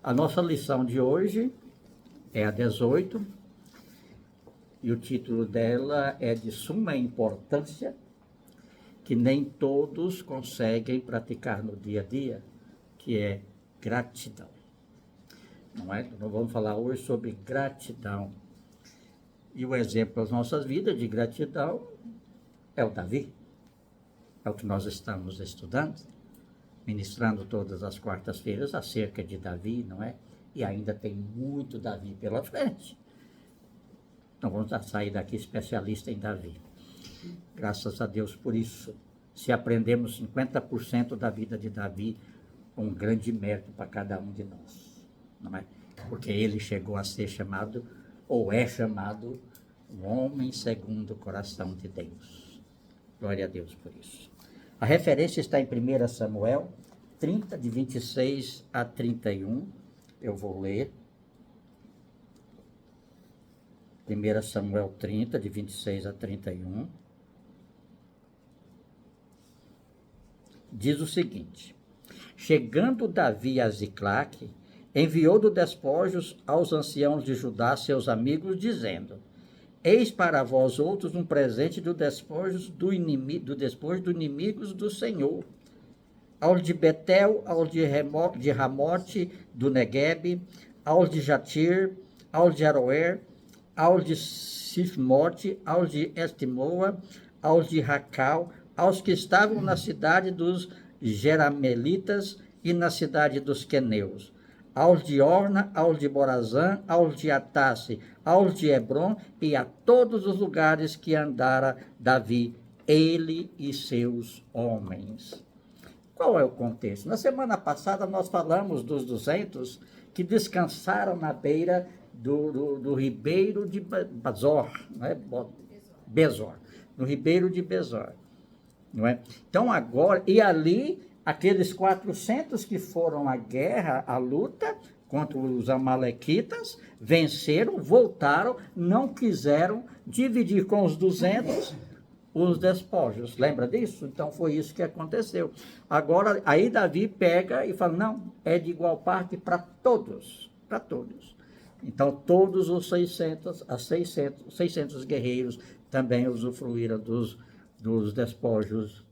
A nossa lição de hoje é a 18 e o título dela é de suma importância, que nem todos conseguem praticar no dia a dia, que é gratidão. Não é? Nós vamos falar hoje sobre gratidão. E o exemplo das nossas vidas de gratidão é o Davi. É o que nós estamos estudando, ministrando todas as quartas-feiras acerca de Davi, não é? E ainda tem muito Davi pela frente. Então vamos sair daqui especialista em Davi. Graças a Deus por isso. Se aprendemos 50% da vida de Davi, um grande mérito para cada um de nós, não é? Porque ele chegou a ser chamado, ou é chamado, um homem segundo o coração de Deus. Glória a Deus por isso. A referência está em 1 Samuel 30, de 26 a 31. Eu vou ler. 1 Samuel 30, de 26 a 31. Diz o seguinte: chegando Davi a Ziclague, enviou do despojos aos anciãos de Judá, seus amigos, dizendo: eis para vós outros um presente do despojos do inimigos do Senhor. Aos de Betel, aos de Ramote do Neguebe, aos de Jatir, aos de Aroer, aos de Sifmote, aos de Estimoa, aos de Racal, aos que estavam na cidade dos Jeramelitas e na cidade dos Queneus, aos de Orna, aos de Borazã, aos de Atasse, aos de Hebron e a todos os lugares que andara Davi, ele e seus homens. Qual é o contexto? Na semana passada nós falamos dos 200 que descansaram na beira do ribeiro de Bezor, não é? Bezor, no ribeiro de Bezor, não é? Então agora, e ali aqueles 400 que foram à guerra, à luta contra os amalequitas, venceram, voltaram, não quiseram dividir com os 200 os despojos. Lembra disso? Então foi isso que aconteceu. Agora, aí Davi pega e fala, não, é de igual parte para todos, para todos. Então todos os 600 guerreiros também usufruíram dos despojos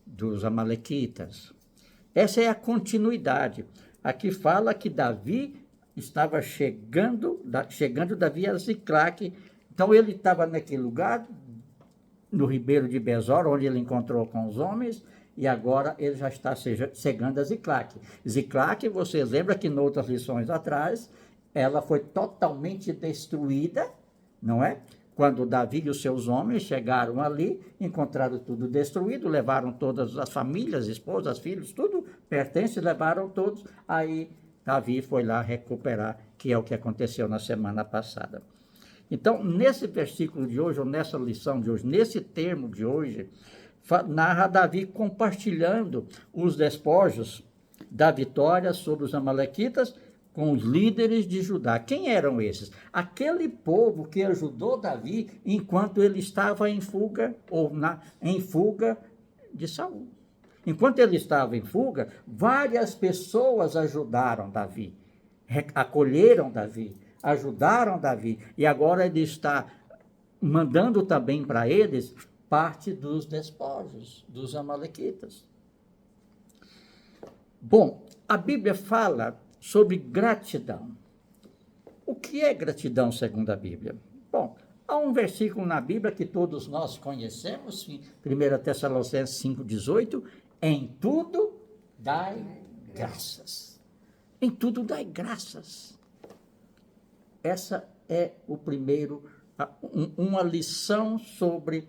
dos amalequitas. Essa é a continuidade. Aqui fala que Davi estava chegando Davi a Ziclague. Então ele estava naquele lugar, no ribeiro de Bezor, onde ele encontrou com os homens, e agora ele já está chegando a Ziclague. Ziclague, vocês lembram que em outras lições atrás, ela foi totalmente destruída, não é? Quando Davi e os seus homens chegaram ali, encontraram tudo destruído, levaram todas as famílias, esposas, filhos, tudo pertence, levaram todos. Aí Davi foi lá recuperar, que é o que aconteceu na semana passada. Então, nesse versículo de hoje, ou nessa lição de hoje, nesse termo de hoje, narra Davi compartilhando os despojos da vitória sobre os amalequitas com os líderes de Judá. Quem eram esses? Aquele povo que ajudou Davi enquanto ele estava em fuga, em fuga de Saul. Enquanto ele estava em fuga, várias pessoas ajudaram Davi, acolheram Davi, ajudaram Davi, e agora ele está mandando também para eles parte dos despojos dos amalequitas. Bom, a Bíblia fala sobre gratidão. O que é gratidão segundo a Bíblia? Bom, há um versículo na Bíblia que todos nós conhecemos, 1 Tessalonicenses 5,18, em tudo dai graças. Em tudo dai graças. Essa é o primeiro, uma lição sobre,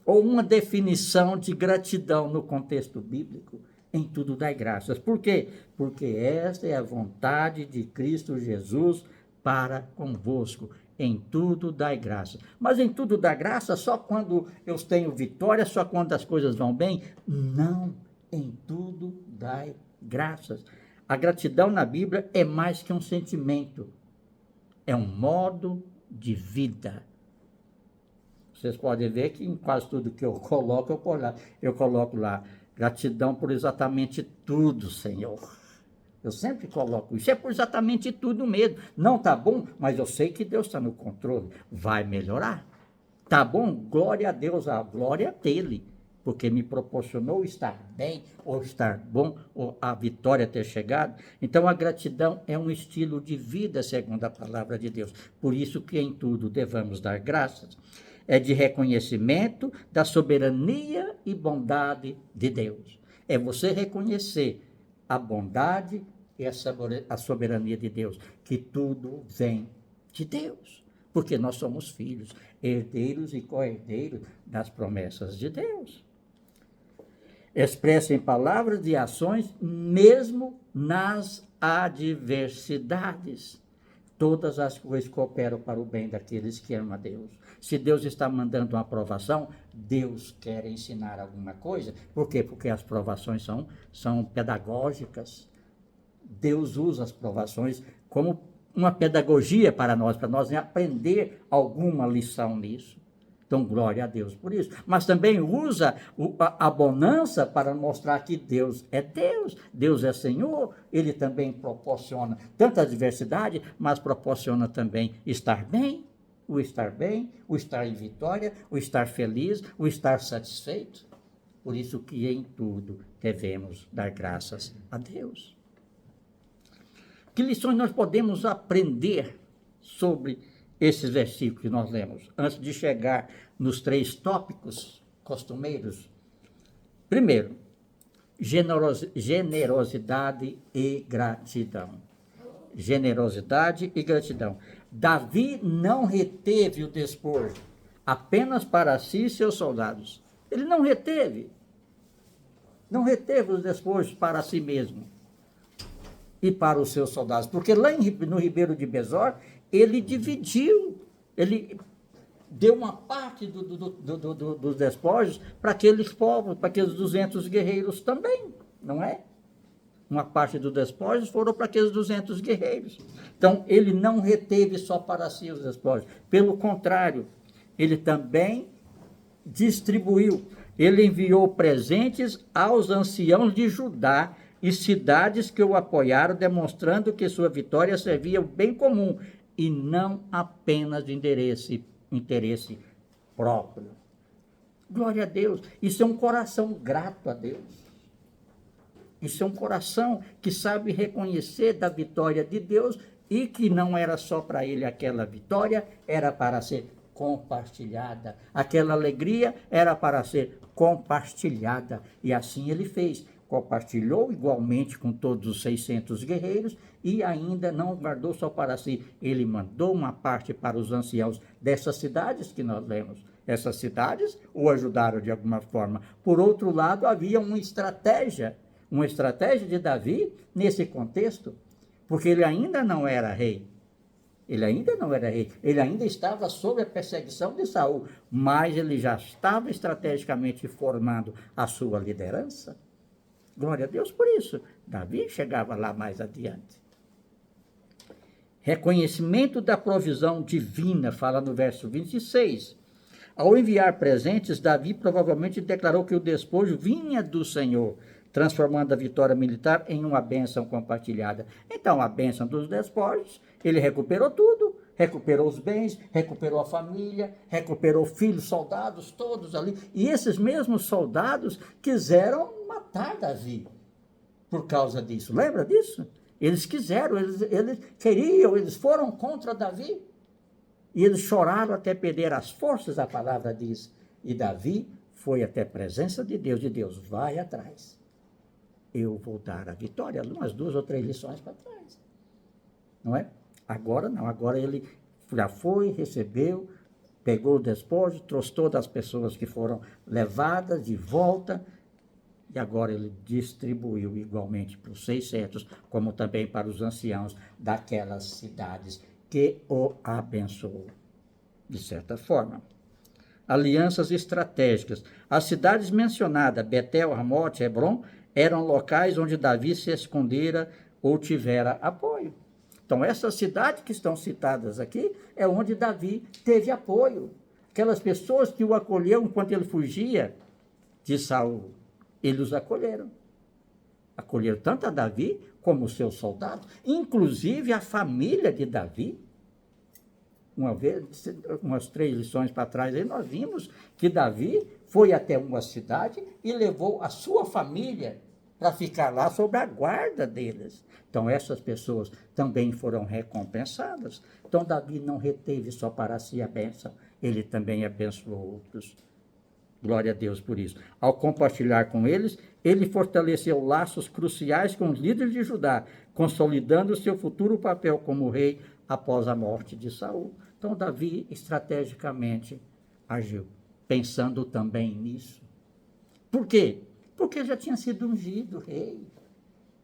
ou uma definição de gratidão no contexto bíblico. Em tudo dai graças. Por quê? Porque esta é a vontade de Cristo Jesus para convosco. Em tudo dai graças. Mas em tudo dá graça só quando eu tenho vitória, só quando as coisas vão bem? Não. Em tudo dai graças. A gratidão na Bíblia é mais que um sentimento. É um modo de vida. Vocês podem ver que em quase tudo que eu coloco lá, gratidão por exatamente tudo, Senhor. Eu sempre coloco isso. É por exatamente tudo mesmo. Não está bom, mas eu sei que Deus está no controle. Vai melhorar. Tá bom? Glória a Deus, a glória dele. Porque me proporcionou estar bem, ou estar bom, ou a vitória ter chegado. Então a gratidão é um estilo de vida, segundo a palavra de Deus. Por isso que em tudo devemos dar graças. É de reconhecimento da soberania e bondade de Deus. É você reconhecer a bondade e a soberania de Deus, que tudo vem de Deus, porque nós somos filhos, herdeiros e co-herdeiros das promessas de Deus. Expressa em palavras e ações, mesmo nas adversidades. Todas as coisas cooperam para o bem daqueles que amam a Deus. Se Deus está mandando uma aprovação, Deus quer ensinar alguma coisa. Por quê? Porque as provações são pedagógicas. Deus usa as provações como uma pedagogia para nós aprender alguma lição nisso. Então, glória a Deus por isso. Mas também usa a bonança para mostrar que Deus é Senhor. Ele também proporciona tanta adversidade, mas proporciona também estar bem, o estar em vitória, o estar feliz, o estar satisfeito. Por isso que em tudo devemos dar graças a Deus. Que lições nós podemos aprender sobre esses versículos que nós lemos, antes de chegar nos 3 tópicos costumeiros? Primeiro, generosidade e gratidão. Generosidade e gratidão. Davi não reteve o despojo apenas para si e seus soldados. Ele não reteve os despojos para si mesmo e para os seus soldados, porque lá no Ribeiro de Besor, ele dividiu, ele deu uma parte dos despojos para aqueles povos, para aqueles 200 guerreiros também, não é? Uma parte dos despojos foram para aqueles 200 guerreiros. Então, ele não reteve só para si os despojos. Pelo contrário, ele também distribuiu. Ele enviou presentes aos anciãos de Judá e cidades que o apoiaram, demonstrando que sua vitória servia o bem comum e não apenas de interesse próprio. Glória a Deus. Isso é um coração grato a Deus. Isso é um coração que sabe reconhecer da vitória de Deus e que não era só para ele aquela vitória, era para ser compartilhada. Aquela alegria era para ser compartilhada. E assim ele fez. Compartilhou igualmente com todos os 600 guerreiros e ainda não guardou só para si. Ele mandou uma parte para os anciãos dessas cidades que nós lemos. Essas cidades o ajudaram de alguma forma. Por outro lado, havia uma estratégia de Davi nesse contexto, porque ele ainda não era rei. Ele ainda estava sob a perseguição de Saul, mas ele já estava estrategicamente formando a sua liderança. Glória a Deus por isso. Davi chegava lá mais adiante. Reconhecimento da provisão divina, fala no verso 26. Ao enviar presentes, Davi provavelmente declarou que o despojo vinha do Senhor, transformando a vitória militar em uma bênção compartilhada. Então, a bênção dos despojos, ele recuperou tudo, recuperou os bens, recuperou a família, recuperou filhos, soldados, todos ali. E esses mesmos soldados quiseram matar Davi por causa disso. Lembra disso? Eles quiseram, eles queriam, eles foram contra Davi. E eles choraram até perder as forças, a palavra diz. E Davi foi até a presença de Deus, vai atrás. Eu vou dar a vitória, umas 2 ou 3 lições para trás. Não é? Agora não, agora ele já foi, recebeu, pegou o despojo, trouxe todas as pessoas que foram levadas de volta, e agora ele distribuiu igualmente para os 600, como também para os anciãos daquelas cidades que o abençoou, de certa forma. Alianças estratégicas. As cidades mencionadas, Betel, Ramote, Hebron, eram locais onde Davi se escondera ou tivera apoio. Então, essas cidades que estão citadas aqui é onde Davi teve apoio. Aquelas pessoas que o acolheram enquanto ele fugia de Saul, eles os acolheram. acolheram tanto a Davi como os seus soldados, inclusive a família de Davi. Uma vez, umas 3 lições para trás, aí nós vimos que Davi foi até uma cidade e levou a sua família para ficar lá sob a guarda deles. Então, essas pessoas também foram recompensadas. Então, Davi não reteve só para si a bênção, ele também abençoou outros. Glória a Deus por isso. Ao compartilhar com eles, ele fortaleceu laços cruciais com os líderes de Judá, consolidando seu futuro papel como rei após a morte de Saul. Então, Davi estrategicamente agiu, pensando também nisso. Por quê? Porque já tinha sido ungido rei.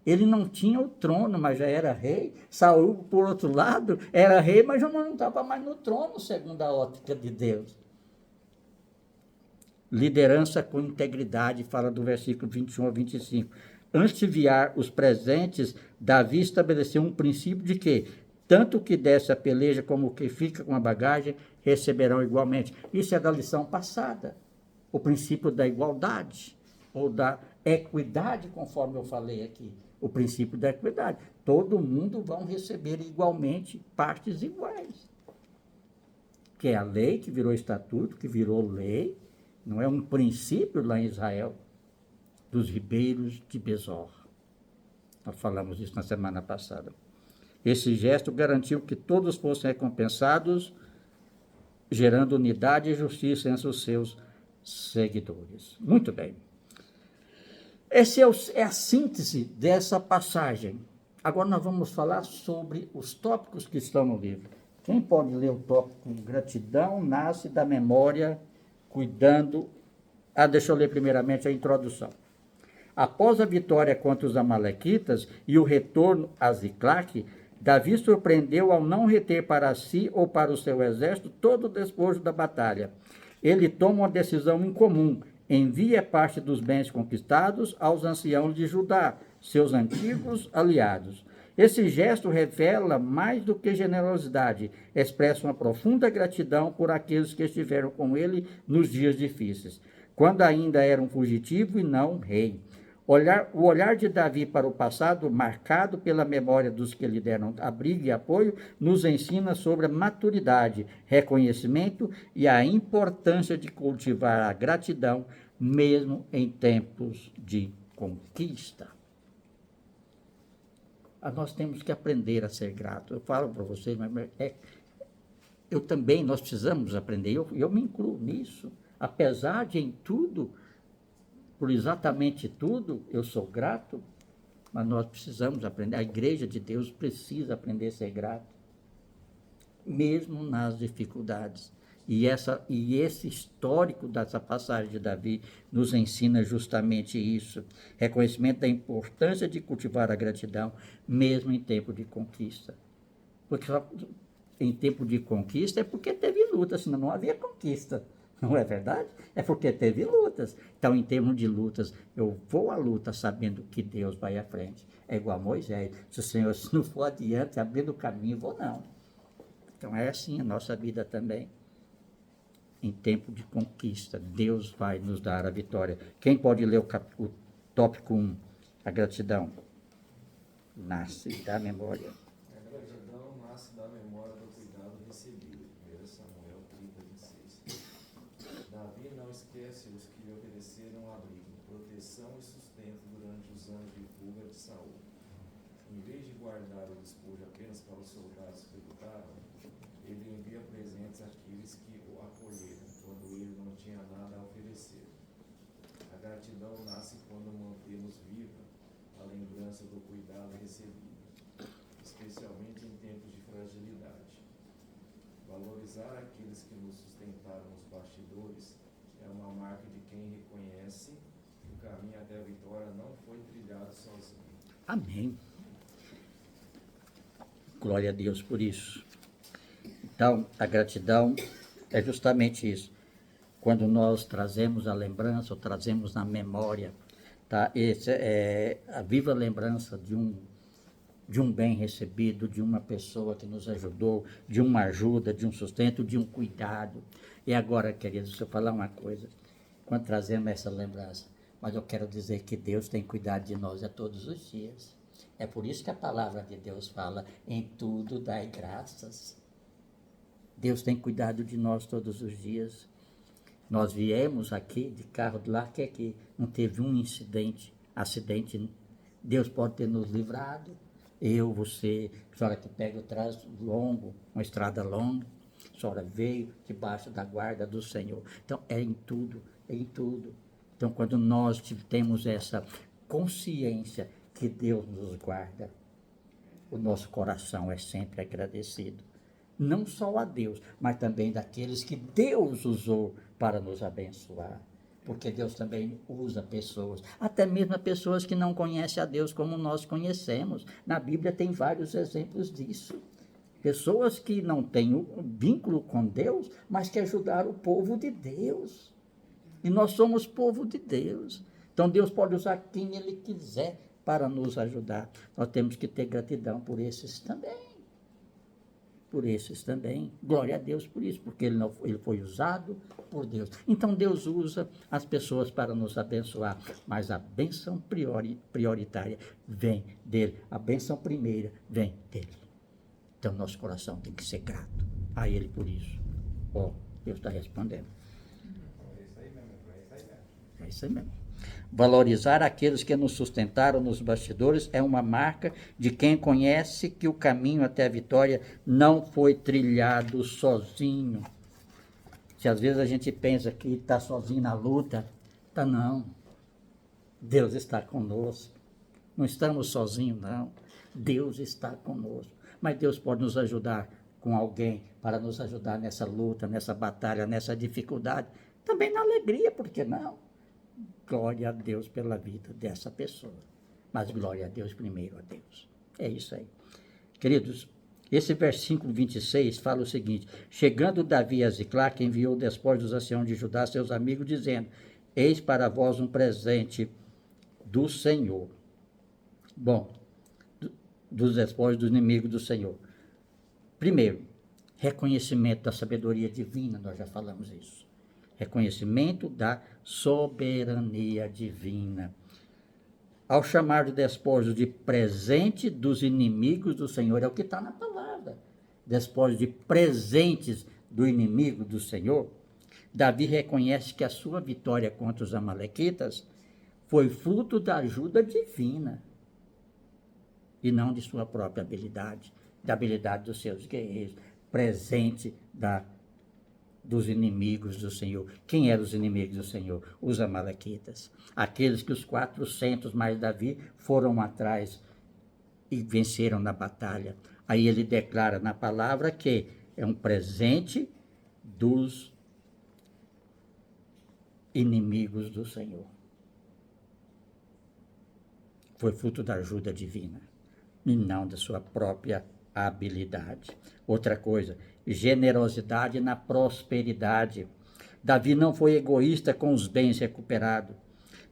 Ele não tinha o trono, mas já era rei. Saul, por outro lado, era rei, mas já não estava mais no trono, segundo a ótica de Deus. Liderança com integridade, fala do versículo 21 a 25. Antes de enviar os presentes, Davi estabeleceu um princípio de que tanto o que desce a peleja como o que fica com a bagagem receberão igualmente. Isso é da lição passada. O princípio da igualdade, ou da equidade, conforme eu falei aqui. O princípio da equidade. Todo mundo vai receber igualmente partes iguais. Que é a lei que virou estatuto, que virou lei. Não é um princípio lá em Israel, dos ribeiros de Besor. Nós falamos isso na semana passada. Esse gesto garantiu que todos fossem recompensados, gerando unidade e justiça entre os seus seguidores. Muito bem. Essa é a síntese dessa passagem. Agora nós vamos falar sobre os tópicos que estão no livro. Quem pode ler o tópico gratidão nasce da memória, cuidando... deixa eu ler primeiramente a introdução. Após a vitória contra os amalequitas e o retorno a Ziclague, Davi surpreendeu ao não reter para si ou para o seu exército todo o despojo da batalha. Ele toma uma decisão incomum, envia parte dos bens conquistados aos anciãos de Judá, seus antigos aliados. Esse gesto revela mais do que generosidade, expressa uma profunda gratidão por aqueles que estiveram com ele nos dias difíceis, quando ainda era um fugitivo e não um rei. O olhar de Davi para o passado, marcado pela memória dos que lhe deram abrigo e apoio, nos ensina sobre a maturidade, reconhecimento e a importância de cultivar a gratidão, mesmo em tempos de conquista. Nós temos que aprender a ser grato. Eu falo para vocês, mas nós precisamos aprender, eu me incluo nisso. Apesar de em tudo, por exatamente tudo, eu sou grato, mas nós precisamos aprender, a igreja de Deus precisa aprender a ser grato, mesmo nas dificuldades. E esse histórico dessa passagem de Davi nos ensina justamente isso, reconhecimento da importância de cultivar a gratidão, mesmo em tempo de conquista. Porque só em tempo de conquista é porque teve luta, senão não havia conquista. Não é verdade? É porque teve lutas. Então, em termos de lutas, eu vou à luta sabendo que Deus vai à frente. É igual a Moisés. Se o Senhor não for adiante, abrindo o caminho, vou não. Então, é assim a nossa vida também. Em tempo de conquista, Deus vai nos dar a vitória. Quem pode ler o tópico 1? A gratidão nasce da memória. A gratidão nasce da memória do cuidado recebido. 1 Samuel 30:26. Davi não esquece os que lhe ofereceram abrigo, proteção e sustento durante os anos de fuga de Saul. Em vez de guardar o despojo apenas para os soldados que lutaram, ele envia presentes àqueles que o acolheram, quando ele não tinha nada a oferecer. A gratidão nasce quando mantemos viva a lembrança do cuidado recebido, especialmente em tempos de fragilidade. Valorizar aqueles que nos sustentaram nos bastidores é uma marca de quem reconhece que o caminho até a vitória não foi trilhado sozinho. Amém. Glória a Deus por isso. Então, a gratidão é justamente isso. Quando nós trazemos a lembrança, ou trazemos na memória, tá? Esse é a viva lembrança de um bem recebido, de uma pessoa que nos ajudou, de uma ajuda, de um sustento, de um cuidado. E agora, queridos, deixa eu falar uma coisa. Quando trazemos essa lembrança, Mas eu quero dizer que Deus tem cuidado de nós a todos os dias. É por isso que a palavra de Deus fala, em tudo dai graças. Deus tem cuidado de nós todos os dias. Nós viemos aqui de carro de lá, que aqui não teve um acidente. Deus pode ter nos livrado. Eu, você, a senhora que pega o trânsito longo, uma estrada longa, a senhora veio debaixo da guarda do Senhor. Então, é em tudo, é em tudo. Então, quando nós temos essa consciência que Deus nos guarda, o nosso coração é sempre agradecido. Não só a Deus, mas também daqueles que Deus usou para nos abençoar. Porque Deus também usa pessoas, até mesmo pessoas que não conhecem a Deus como nós conhecemos. Na Bíblia tem vários exemplos disso. Pessoas que não têm um vínculo com Deus, mas que ajudaram o povo de Deus. E nós somos povo de Deus. Então Deus pode usar quem Ele quiser para nos ajudar. Nós temos que ter gratidão por esses também. Por esses também. Glória a Deus por isso, porque ele foi usado por Deus. Então Deus usa as pessoas para nos abençoar, mas a bênção prioritária vem dele. A bênção primeira vem dele. Então nosso coração tem que ser grato a ele por isso. Deus está respondendo. É isso aí mesmo. Valorizar aqueles que nos sustentaram nos bastidores é uma marca de quem conhece que o caminho até a vitória não foi trilhado sozinho. Se às vezes a gente pensa que está sozinho na luta, tá não. Deus está conosco. Não estamos sozinhos, não. Deus está conosco. Mas Deus pode nos ajudar com alguém para nos ajudar nessa luta, nessa batalha, nessa dificuldade. Também na alegria, por que não? Glória a Deus pela vida dessa pessoa. Mas glória a Deus primeiro a Deus. É isso aí. Queridos, esse versículo 26 fala o seguinte: chegando Davi a Ziclague, enviou despojos dos anciãos de Judá, seus amigos, dizendo: eis para vós um presente do Senhor. Bom, dos despojos dos inimigos do Senhor. Primeiro, reconhecimento da sabedoria divina, nós já falamos isso. Reconhecimento da soberania divina. Ao chamar de despojos de presente dos inimigos do Senhor, é o que está na palavra. Despojos de presentes do inimigo do Senhor. Davi reconhece que a sua vitória contra os amalequitas foi fruto da ajuda divina e não de sua própria habilidade, da habilidade dos seus guerreiros, presente dos inimigos do Senhor. Quem eram os inimigos do Senhor? Os amalequitas. Aqueles que os 400 mais Davi foram atrás e venceram na batalha. Aí ele declara na palavra que é um presente dos inimigos do Senhor. Foi fruto da ajuda divina e não da sua própria habilidade. Outra coisa, generosidade na prosperidade. Davi não foi egoísta com os bens recuperados.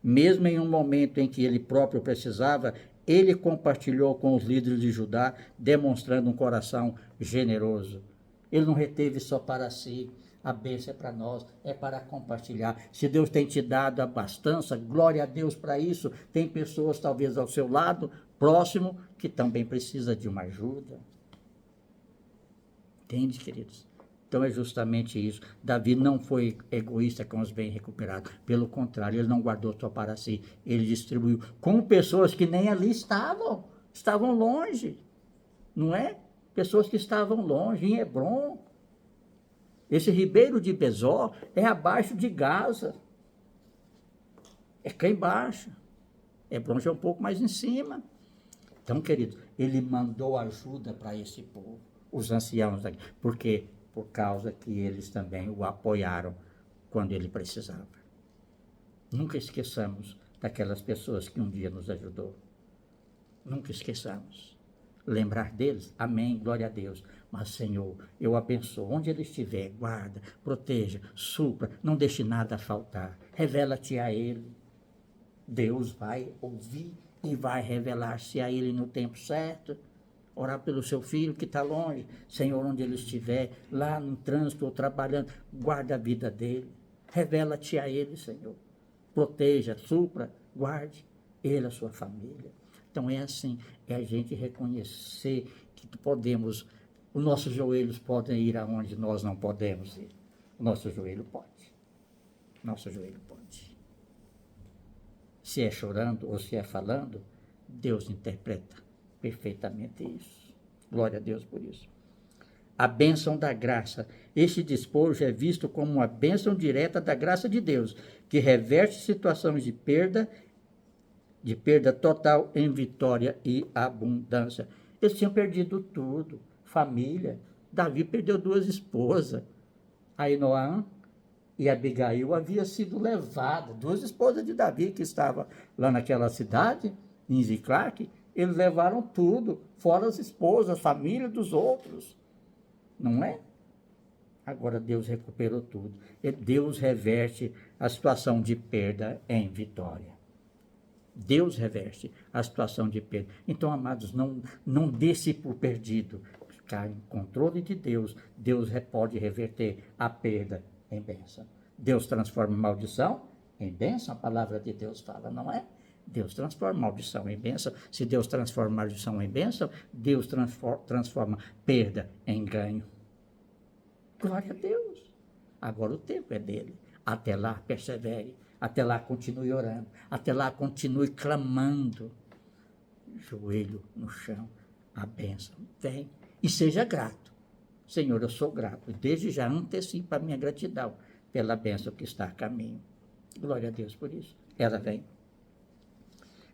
Mesmo em um momento em que ele próprio precisava, ele compartilhou com os líderes de Judá, demonstrando um coração generoso. Ele não reteve só para si. A bênção é para nós, é para compartilhar. Se Deus tem te dado a abastança, glória a Deus para isso. Tem pessoas talvez ao seu lado, próximo, que também precisa de uma ajuda. Entende, queridos? Então é justamente isso. Davi não foi egoísta com os bens recuperados. Pelo contrário, ele não guardou só para si. Ele distribuiu com pessoas que nem ali estavam. Estavam longe. Não é? Pessoas que estavam longe, em Hebrom. Esse ribeiro de Besor é abaixo de Gaza. É cá embaixo. Hebrom já é um pouco mais em cima. Então, queridos, ele mandou ajuda para esse povo. Os anciãos aqui. Por quê? Por causa que eles também o apoiaram quando ele precisava. Nunca esqueçamos daquelas pessoas que um dia nos ajudou. Nunca esqueçamos. Lembrar deles, amém, glória a Deus. Mas, Senhor, eu abençoo. Onde ele estiver, guarda, proteja, supra, não deixe nada faltar. Revela-te a ele. Deus vai ouvir e vai revelar-se a ele no tempo certo. Orar pelo seu filho que está longe. Senhor, onde ele estiver, lá no trânsito ou trabalhando, guarda a vida dele. Revela-te a ele, Senhor. proteja, supra, guarde ele, a sua família. Então é assim, é a gente reconhecer que podemos, os nossos joelhos podem ir aonde nós não podemos ir. O nosso joelho pode. Nosso joelho pode. Se é chorando ou se é falando, Deus interpreta perfeitamente isso. Glória a Deus por isso. A bênção da graça. Este despojo é visto como uma bênção direta da graça de Deus, que reverte situações de perda total em vitória e abundância. Eles tinham perdido tudo, família. Davi perdeu 2 esposas. Ainoã e Abigail havia sido levada, 2 esposas de Davi que estavam lá naquela cidade, em Ziclac, eles levaram tudo, fora as esposas, a família dos outros. Não é? Agora Deus recuperou tudo. E Deus reverte a situação de perda em vitória. Deus reverte a situação de perda. Então, amados, não dê-se por perdido. Ficar em controle de Deus. Deus pode reverter a perda em bênção. Deus transforma maldição em bênção. A palavra de Deus fala, não é? Deus transforma maldição em bênção. Se Deus transforma maldição em bênção, Deus transforma perda em ganho. Glória a Deus. Agora o tempo é dele. Até lá, persevere. Até lá, continue orando. Até lá, continue clamando. Joelho no chão. A bênção vem. E seja grato. Senhor, eu sou grato. Desde já antecipa a minha gratidão pela bênção que está a caminho. Glória a Deus por isso. Ela vem.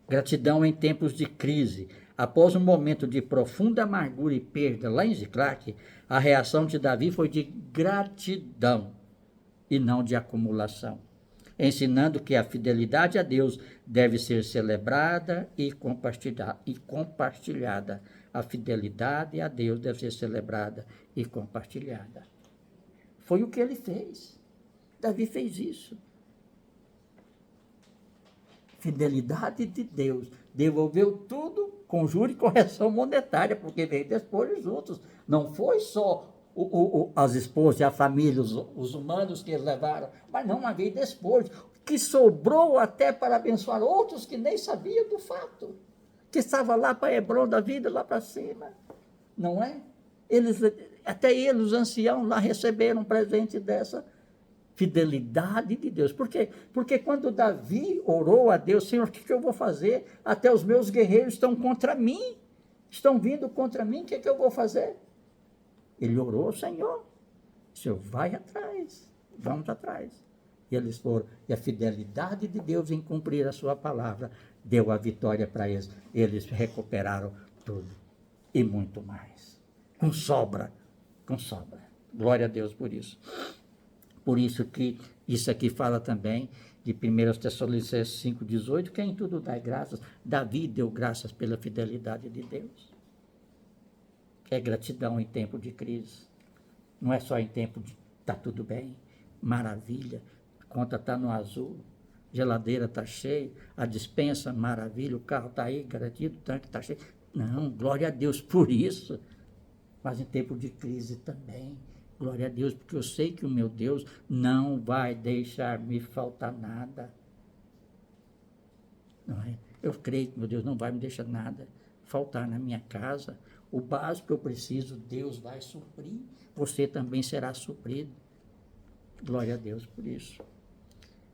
Gratidão em tempos de crise. Após um momento de profunda amargura e perda lá em Ziclac, a reação de Davi foi de gratidão e não de acumulação, ensinando que a fidelidade a Deus deve ser celebrada e compartilhada. A fidelidade a Deus deve ser celebrada e compartilhada. Foi o que ele fez. Davi fez isso. Fidelidade de Deus. Devolveu tudo com juros e correção monetária, porque veio despojos juntos. Não foi só as esposas e a família, os humanos que eles levaram, mas não havia despojo, que sobrou até para abençoar outros que nem sabiam do fato, que estava lá para Hebron da vida, lá para cima. Não é? Até eles, os anciãos, lá receberam um presente dessa fidelidade de Deus. Por quê? Porque quando Davi orou a Deus, Senhor, o que eu vou fazer? Até os meus guerreiros estão contra mim, estão vindo contra mim, o que eu vou fazer? Ele orou ao Senhor. Senhor, vai atrás, vamos atrás. E eles foram. E a fidelidade de Deus em cumprir a sua palavra deu a vitória para eles. Eles recuperaram tudo e muito mais. Com sobra, com sobra. Glória a Deus por isso. Por isso que isso aqui fala também de 1 Tessalonicenses 5,18, que em tudo dá graças. Davi deu graças pela fidelidade de Deus. É gratidão em tempo de crise. Não é só em tempo de tá tudo bem, maravilha, a conta está no azul, geladeira está cheia, a despensa, maravilha, o carro está aí garantido, o tanque está cheio. Não, glória a Deus por isso. Mas em tempo de crise também. Glória a Deus, porque eu sei que o meu Deus não vai deixar me faltar nada. Não é? Eu creio que meu Deus não vai me deixar nada faltar na minha casa. O básico que eu preciso, Deus vai suprir. Você também será suprido. Glória a Deus por isso.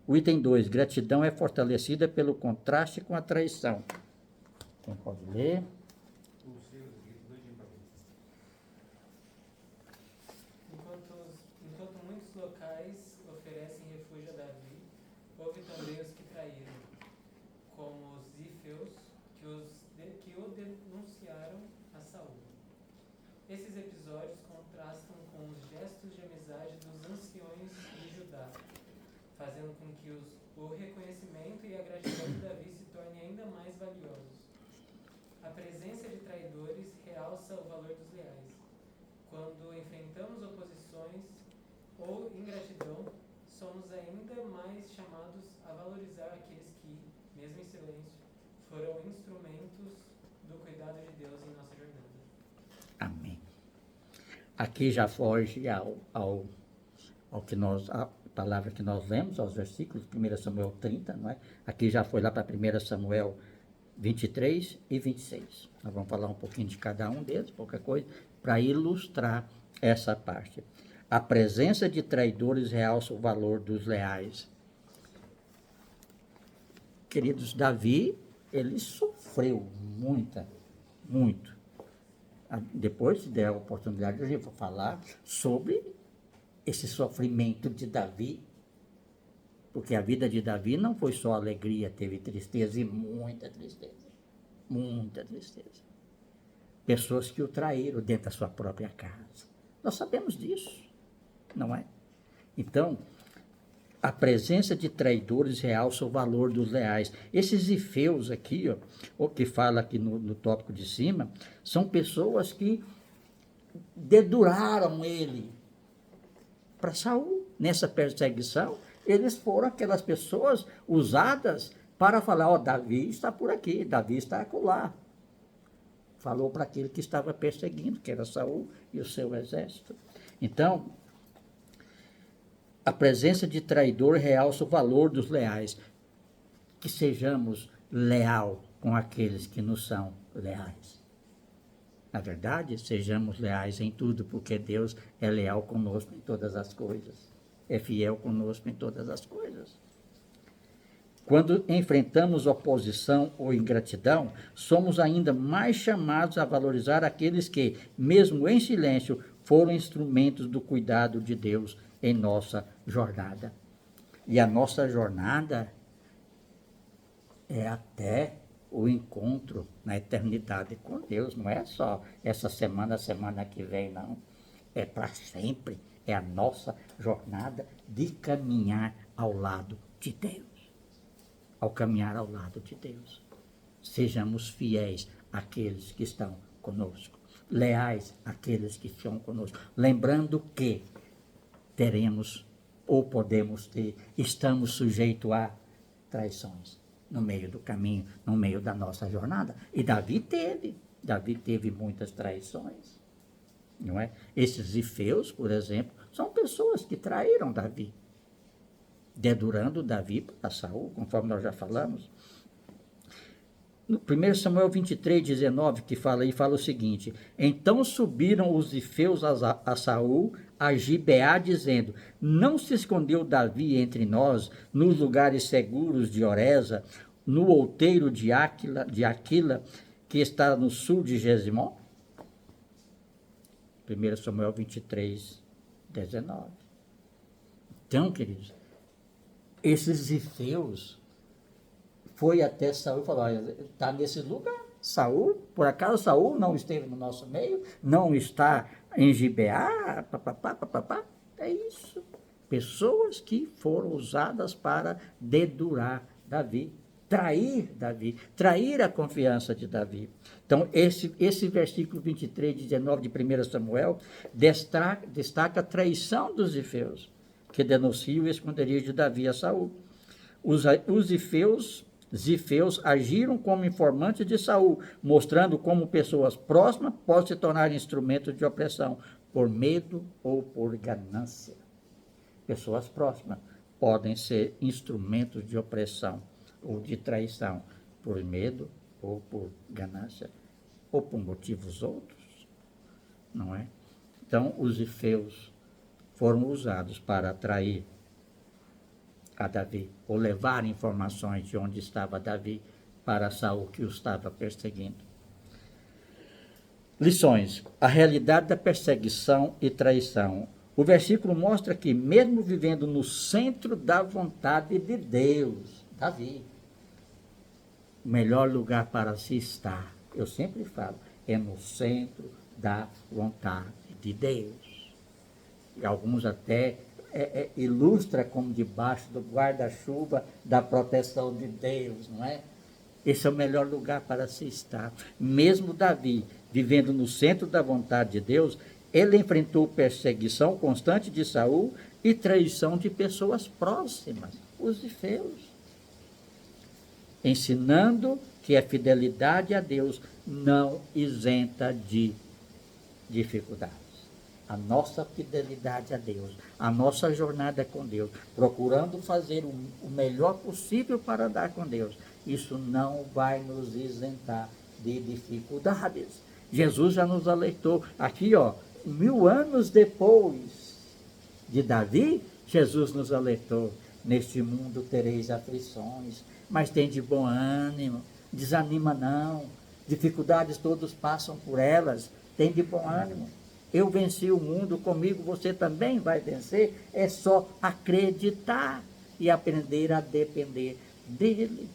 O item 2, gratidão é fortalecida pelo contraste com a traição. Quem pode ler? Enquanto muitos locais oferecem refúgio a Davi, houve também os que traíram, como os zífeus, que o denunciaram a Saul. Esses episódios contrastam com os gestos de amizade dos anciões de Judá, fazendo com que o reconhecimento e a gratidão de Davi se tornem ainda mais valiosos. A presença de traidores realça o valor dos leais. Quando enfrentamos oposições ou ingratidão, somos ainda mais chamados a valorizar aqueles que, mesmo em silêncio, foram instrumentos do cuidado de Deus em nossa jornada. Amém. Aqui já foge ao que nós palavra que nós lemos, aos versículos, 1 Samuel 30, não é? Aqui já foi lá para 1 Samuel 23 e 26. Nós vamos falar um pouquinho de cada um deles, pouca coisa, para ilustrar essa parte. A presença de traidores realça o valor dos leais. Queridos, Davi, ele sofreu muito. Depois, se der a oportunidade, eu vou falar sobre esse sofrimento de Davi, porque a vida de Davi não foi só alegria, teve tristeza e muita tristeza. Muita tristeza. Pessoas que o traíram dentro da sua própria casa. Nós sabemos disso, não é? Então, a presença de traidores realça o valor dos leais. Esses ifeus aqui, ó, o que fala aqui no tópico de cima, são pessoas que deduraram ele para Saul. Nessa perseguição, eles foram aquelas pessoas usadas para falar, ó, Davi está por aqui, Davi está acolá. Falou para aquele que estava perseguindo, que era Saul e o seu exército. Então, a presença de traidor realça o valor dos leais. Que sejamos leal com aqueles que nos são leais. Na verdade, sejamos leais em tudo, porque Deus é leal conosco em todas as coisas. É fiel conosco em todas as coisas. Quando enfrentamos oposição ou ingratidão, somos ainda mais chamados a valorizar aqueles que, mesmo em silêncio, foram instrumentos do cuidado de Deus em nossa jornada. E a nossa jornada é até o encontro na eternidade com Deus. Não é só essa semana, semana que vem, não. É para sempre. É a nossa jornada de caminhar ao lado de Deus. Ao caminhar ao lado de Deus. Sejamos fiéis àqueles que estão conosco. Leais àqueles que estão conosco. Lembrando que teremos ou podemos ter, estamos sujeitos a traições no meio do caminho, no meio da nossa jornada. E Davi teve muitas traições, não é? Esses ifeus, por exemplo, são pessoas que traíram Davi, dedurando Davi para Saul, conforme nós já falamos. No 1 Samuel 23, 19, que fala aí, fala o seguinte: então subiram os ifeus a Saul, a Gibeá, dizendo: não se escondeu Davi entre nós, nos lugares seguros de Oreza, no outeiro de Aquila, que está no sul de Gesimó? 1 Samuel 23, 19. Então, queridos, esses ifeus foi até Saul e falou: está nesse lugar. Saul, por acaso Saul não esteve no nosso meio? Não está em Gibeá? É isso. Pessoas que foram usadas para dedurar Davi, trair a confiança de Davi. Então, esse versículo 23, 19 de 1 Samuel destaca a traição dos ifeus, que denunciam o esconderijo de Davi a Saul. Os ifeus agiram como informantes de Saul, mostrando como pessoas próximas podem se tornar instrumentos de opressão, por medo ou por ganância. Pessoas próximas podem ser instrumentos de opressão ou de traição, por medo ou por ganância, ou por motivos outros, não é? Então, os ifeus foram usados para atrair a Davi, ou levar informações de onde estava Davi para Saul, que o estava perseguindo. Lições: a realidade da perseguição e traição. O versículo mostra que, mesmo vivendo no centro da vontade de Deus, Davi, o melhor lugar para se estar, eu sempre falo, é no centro da vontade de Deus. E alguns até ilustra como debaixo do guarda-chuva da proteção de Deus, não é? Esse é o melhor lugar para se estar. Mesmo Davi, vivendo no centro da vontade de Deus, ele enfrentou perseguição constante de Saul e traição de pessoas próximas, os ifeus, ensinando que a fidelidade a Deus não isenta de dificuldades. A nossa fidelidade a Deus, a nossa jornada com Deus, procurando fazer o melhor possível para andar com Deus, isso não vai nos isentar de dificuldades. Jesus já nos alertou aqui, 1000 anos depois de Davi, Jesus nos alertou: neste mundo tereis aflições, mas tem de bom ânimo, desanima não, dificuldades todos passam por elas, tem de bom ânimo. Eu venci o mundo, comigo você também vai vencer. É só acreditar e aprender a depender dele.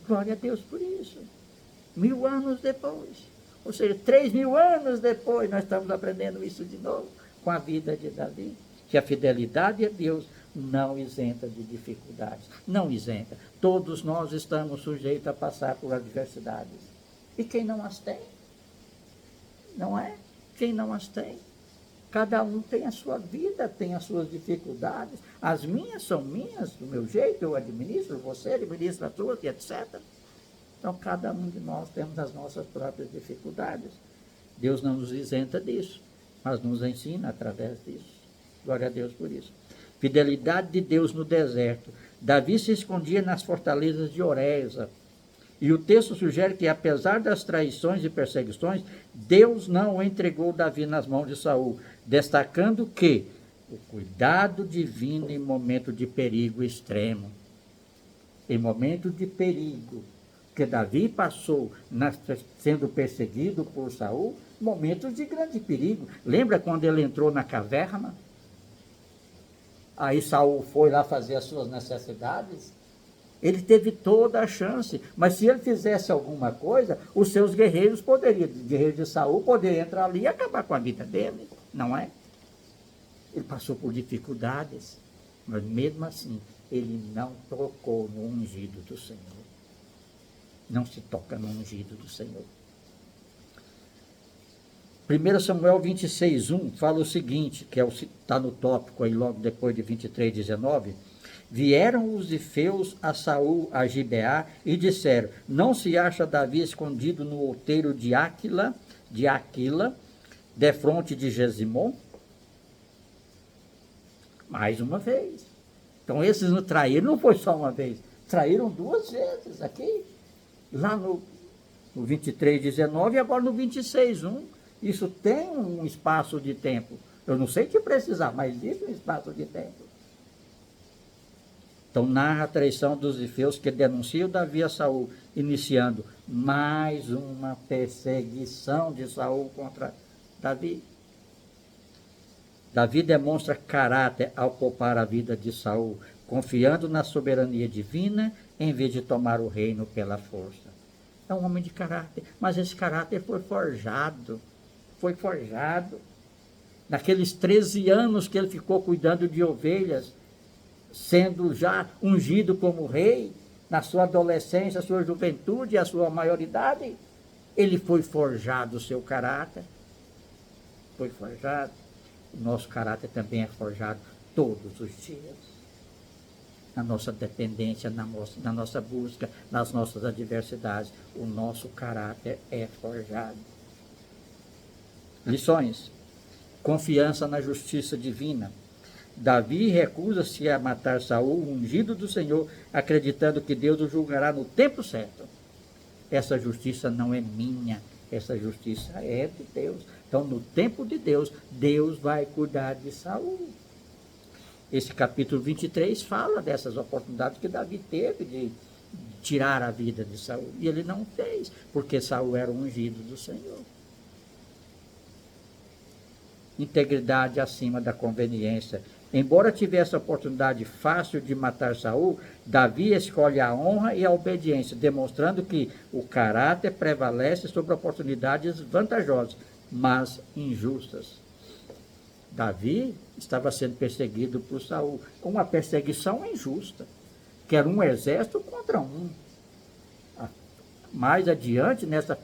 Glória a Deus por isso. 1000 anos depois, ou seja, 3000 anos depois, nós estamos aprendendo isso de novo com a vida de Davi. Que a fidelidade a Deus não isenta de dificuldades. Não isenta. Todos nós estamos sujeitos a passar por adversidades. E quem não as tem? Não é? Quem não as tem? Cada um tem a sua vida, tem as suas dificuldades. As minhas são minhas, do meu jeito, eu administro, você administra as suas, e etc. Então, cada um de nós temos as nossas próprias dificuldades. Deus não nos isenta disso, mas nos ensina através disso. Glória a Deus por isso. Fidelidade de Deus no deserto. Davi se escondia nas fortalezas de Oreza. E o texto sugere que, apesar das traições e perseguições, Deus não entregou Davi nas mãos de Saul, destacando que o cuidado divino em momento de perigo extremo. Em momento de perigo, que Davi passou sendo perseguido por Saul, momentos de grande perigo. Lembra quando ele entrou na caverna? Aí Saul foi lá fazer as suas necessidades. Ele teve toda a chance, mas se ele fizesse alguma coisa, os seus guerreiros de Saul poderiam entrar ali e acabar com a vida dele, não é? Ele passou por dificuldades, mas mesmo assim, ele não tocou no ungido do Senhor. Não se toca no ungido do Senhor. 1 Samuel 26:1 fala o seguinte, que está no tópico aí logo depois de 23:19. Vieram os ifeus a Saul a Gibeá e disseram: não se acha Davi escondido no outeiro de Aquila, defronte de Gesimon? Mais uma vez. Então esses não traíram, não foi só uma vez, traíram 2 vezes aqui, lá no 23:19 e agora no 26:1. Isso tem um espaço de tempo. Eu não sei que precisar, mas existe um espaço de tempo. Então narra a traição dos ifeus que denunciam Davi a Saul, iniciando mais uma perseguição de Saul contra Davi. Davi demonstra caráter ao poupar a vida de Saul, confiando na soberania divina em vez de tomar o reino pela força. É um homem de caráter, mas esse caráter foi forjado. Naqueles 13 anos que ele ficou cuidando de ovelhas, sendo já ungido como rei, na sua adolescência, sua juventude e a sua maioridade, ele foi forjado o seu caráter. Foi forjado. O nosso caráter também é forjado todos os dias. Na nossa dependência, na nossa busca, nas nossas adversidades, o nosso caráter é forjado. Lições. Confiança na justiça divina. Davi recusa-se a matar Saul, ungido do Senhor, acreditando que Deus o julgará no tempo certo. Essa justiça não é minha, essa justiça é de Deus. Então, no tempo de Deus, Deus vai cuidar de Saul. Esse capítulo 23 fala dessas oportunidades que Davi teve de tirar a vida de Saul. E ele não fez, porque Saul era o ungido do Senhor. Integridade acima da conveniência. Embora tivesse a oportunidade fácil de matar Saul, Davi escolhe a honra e a obediência, demonstrando que o caráter prevalece sobre oportunidades vantajosas, mas injustas. Davi estava sendo perseguido por Saul, uma perseguição injusta, que era um exército contra um. Mais adiante, nessa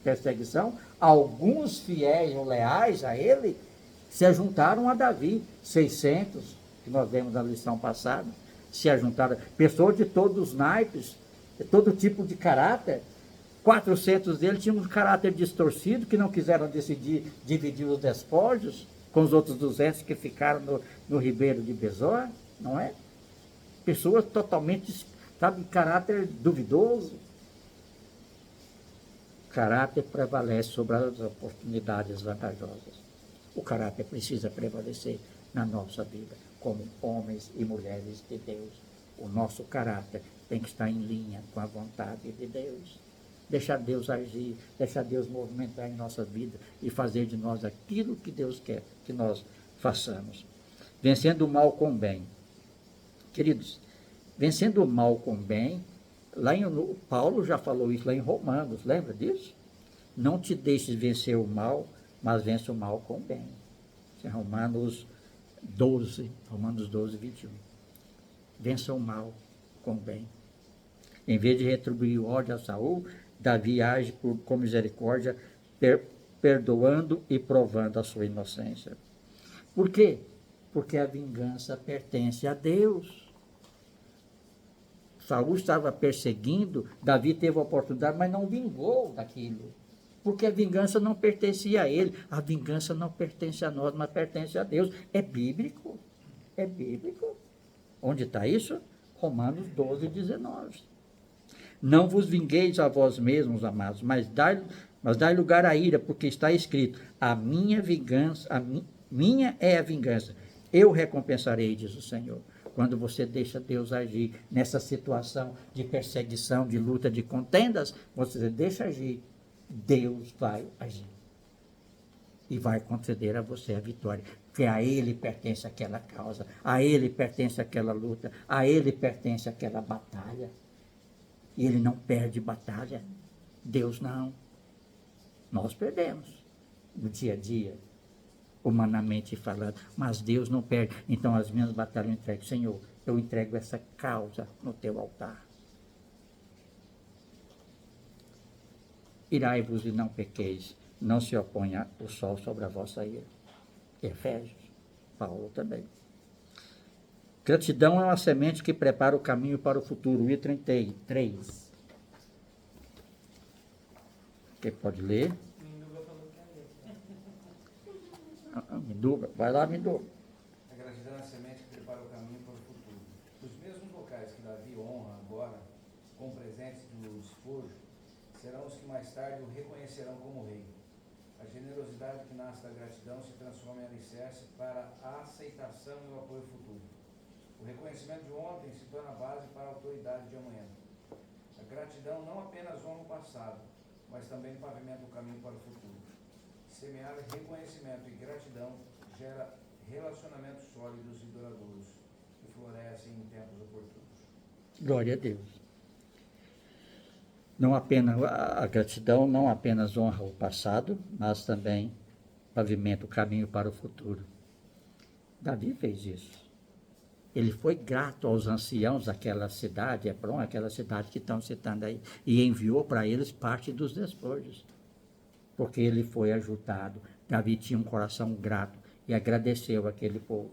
perseguição, alguns fiéis ou leais a ele se juntaram a Davi, 600, que nós vemos na lição passada, se ajuntaram, pessoas de todos os naipes, de todo tipo de caráter. 400 deles tinham um caráter distorcido, que não quiseram dividir os despojos, com os outros 200 que ficaram no Ribeiro de Besor, não é? Pessoas totalmente, sabe, caráter duvidoso. Caráter prevalece sobre as oportunidades vantajosas. O caráter precisa prevalecer na nossa vida, como homens e mulheres de Deus. O nosso caráter tem que estar em linha com a vontade de Deus. Deixar Deus agir, deixar Deus movimentar em nossa vida e fazer de nós aquilo que Deus quer que nós façamos. Vencendo o mal com o bem. Queridos, vencendo o mal com o bem, Paulo já falou isso lá em Romanos, lembra disso? Não te deixes vencer o mal, mas vence o mal com o bem. Isso é Romanos 12, 21. Vença o mal com o bem. Em vez de retribuir o ódio a Saul, Davi age com misericórdia, perdoando e provando a sua inocência. Por quê? Porque a vingança pertence a Deus. Saul estava perseguindo, Davi teve a oportunidade, mas não vingou daquilo. Porque a vingança não pertencia a ele. A vingança não pertence a nós, mas pertence a Deus. É bíblico. É bíblico. Onde está isso? Romanos 12, 19. Não vos vingueis a vós mesmos, amados, mas dai lugar à ira, porque está escrito, a minha vingança, minha é a vingança, eu recompensarei, diz o Senhor. Quando você deixa Deus agir nessa situação de perseguição, de luta, de contendas, você deixa agir, Deus vai agir. E vai conceder a você a vitória, porque a Ele pertence aquela causa, a Ele pertence aquela luta, a Ele pertence aquela batalha. E Ele não perde batalha. Deus não. Nós perdemos no dia a dia, humanamente falando, mas Deus não perde. Então as minhas batalhas eu entrego. Senhor, eu entrego essa causa no teu altar. Irai-vos e não pequeis, não se oponha o sol sobre a vossa ira. Efésios, Paulo também. Gratidão é uma semente que prepara o caminho para o futuro. I 33. Quem pode ler? Minduba falou que quer ler. Minduba, vai lá, Minduba. A gratidão é a semente que prepara o caminho para o futuro. Os mesmos locais que Davi honra agora, com presentes do despojo, serão os que mais tarde o reconhecerão como rei. A generosidade que nasce da gratidão se transforma em alicerce para a aceitação e o apoio futuro. O reconhecimento de ontem se torna base para a autoridade de amanhã. A gratidão não apenas honra o passado, mas também pavimenta o caminho para o futuro. Semear reconhecimento e gratidão gera relacionamentos sólidos e duradouros, que florescem em tempos oportunos. Glória a Deus. Não apenas a gratidão não apenas honra o passado, mas também pavimenta o caminho para o futuro. Davi fez isso. Ele foi grato aos anciãos daquela cidade, Hebrom, aquela cidade que estão citando aí, e enviou para eles parte dos despojos, porque ele foi ajudado. Davi tinha um coração grato e agradeceu aquele povo,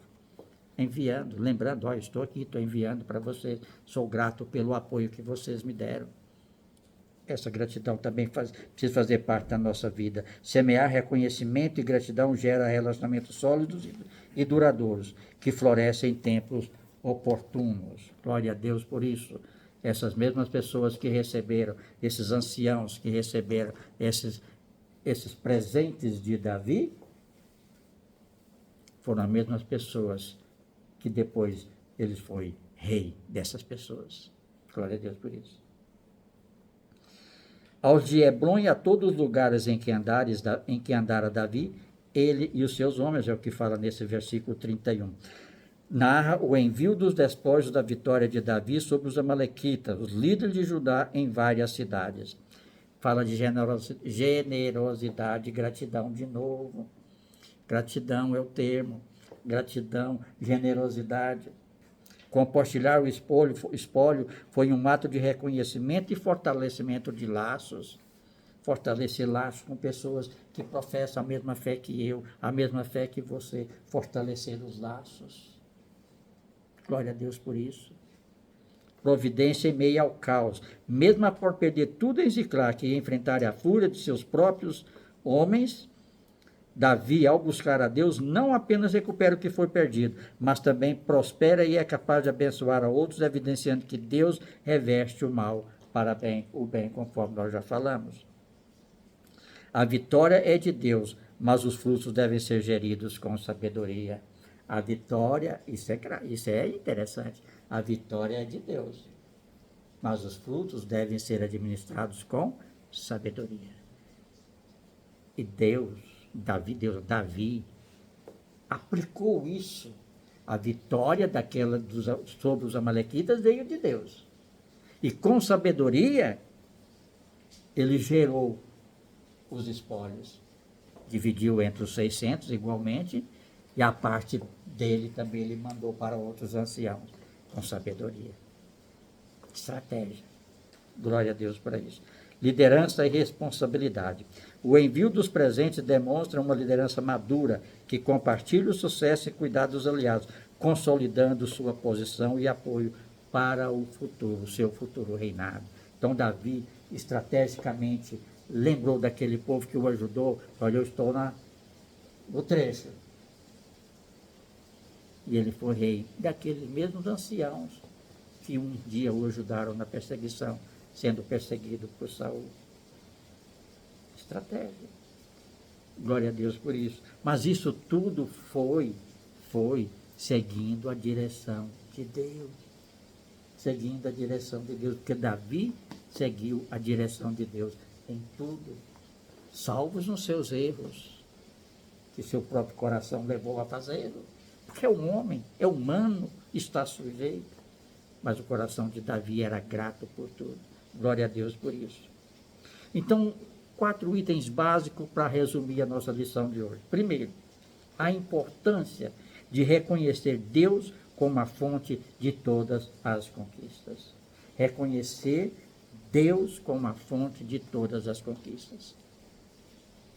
enviando, lembrando, estou aqui, estou enviando para vocês, sou grato pelo apoio que vocês me deram. Essa gratidão também precisa fazer parte da nossa vida. Semear reconhecimento e gratidão gera relacionamentos sólidos e duradouros, que florescem em tempos oportunos. Glória a Deus por isso. Essas mesmas pessoas que receberam, esses anciãos que receberam esses presentes de Davi, foram as mesmas pessoas que depois ele foi rei dessas pessoas. Glória a Deus por isso. Aos de Hebrom e a todos os lugares em que andara Davi, ele e os seus homens, é o que fala nesse versículo 31. Narra o envio dos despojos da vitória de Davi sobre os amalequitas, os líderes de Judá em várias cidades. Fala de generosidade e gratidão de novo. Gratidão é o termo. Gratidão, generosidade. Compartilhar o espólio foi um ato de reconhecimento e fortalecimento de laços. Fortalecer laços com pessoas que professam a mesma fé que eu, a mesma fé que você. Fortalecer os laços. Glória a Deus por isso. Providência em meio ao caos. Mesmo após perder tudo em Ziclague e enfrentar a fúria de seus próprios homens, Davi, ao buscar a Deus, não apenas recupera o que foi perdido, mas também prospera e é capaz de abençoar a outros, evidenciando que Deus reveste o mal para o bem, conforme nós já falamos. A vitória é de Deus, mas os frutos devem ser geridos com sabedoria. A vitória, isso é interessante, a vitória é de Deus, mas os frutos devem ser administrados com sabedoria. E Davi aplicou isso. A vitória sobre os amalequitas veio de Deus. E com sabedoria, ele gerou os espólios. Dividiu entre os 600 igualmente, e a parte dele também ele mandou para outros anciãos, com sabedoria. Estratégia. Glória a Deus por isso. Liderança e responsabilidade. O envio dos presentes demonstra uma liderança madura que compartilha o sucesso e cuidar dos aliados, consolidando sua posição e apoio para o futuro, seu futuro reinado. Então, Davi, estrategicamente, lembrou daquele povo que o ajudou. Olha, eu estou no trecho. E ele foi rei daqueles mesmos anciãos que um dia o ajudaram na perseguição, sendo perseguido por Saul. Estratégia. Glória a Deus por isso. Mas isso tudo foi seguindo a direção de Deus. Seguindo a direção de Deus. Porque Davi seguiu a direção de Deus em tudo. Salvos nos seus erros, que seu próprio coração levou a fazê-lo. Porque é um homem, é humano, está sujeito. Mas o coração de Davi era grato por tudo. Glória a Deus por isso. Então, 4 itens básicos para resumir a nossa lição de hoje. Primeiro, a importância de reconhecer Deus como a fonte de todas as conquistas. Reconhecer Deus como a fonte de todas as conquistas.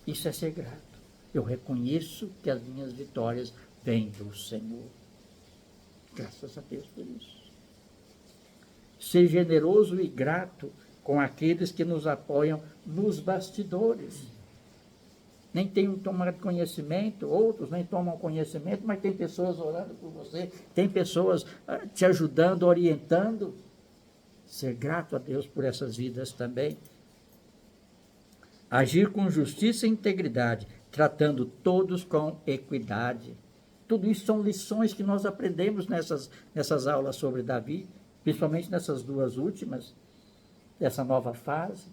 Isso é ser grato. Eu reconheço que as minhas vitórias vêm do Senhor. Graças a Deus por isso. Ser generoso e grato com aqueles que nos apoiam nos bastidores. Nem tenho tomado conhecimento, outros nem tomam conhecimento, mas tem pessoas orando por você, tem pessoas te ajudando, orientando. Ser grato a Deus por essas vidas também. Agir com justiça e integridade, tratando todos com equidade. Tudo isso são lições que nós aprendemos nessas aulas sobre Davi, principalmente nessas 2 últimas, dessa nova fase.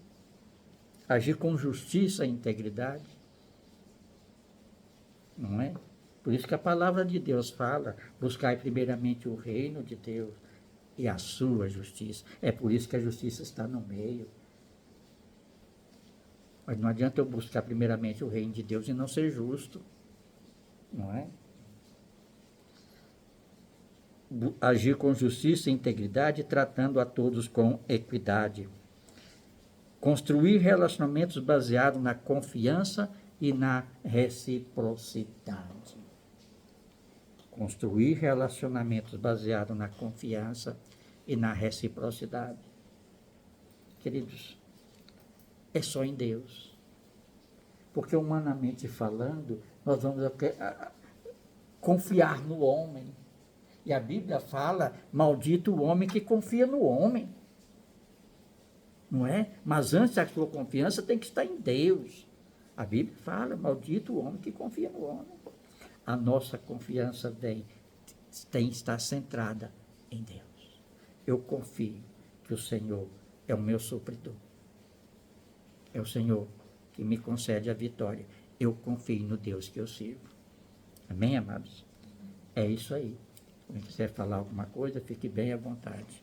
Agir com justiça e integridade. Não é? Por isso que a palavra de Deus fala, buscai primeiramente o reino de Deus e a sua justiça. É por isso que a justiça está no meio. Mas não adianta eu buscar primeiramente o reino de Deus e não ser justo. Não é? Agir com justiça e integridade, tratando a todos com equidade. Construir relacionamentos baseados na confiança e na reciprocidade. Construir relacionamentos baseados na confiança e na reciprocidade. Queridos, é só em Deus. Porque humanamente falando, nós vamos confiar no homem. E a Bíblia fala, maldito o homem que confia no homem. Não é? Mas antes a sua confiança tem que estar em Deus. A Bíblia fala, maldito o homem que confia no homem. A nossa confiança está centrada em Deus. Eu confio que o Senhor é o meu supridor. É o Senhor que me concede a vitória. Eu confio no Deus que eu sirvo. Amém, amados? É isso aí. Se quiser falar alguma coisa, fique bem à vontade.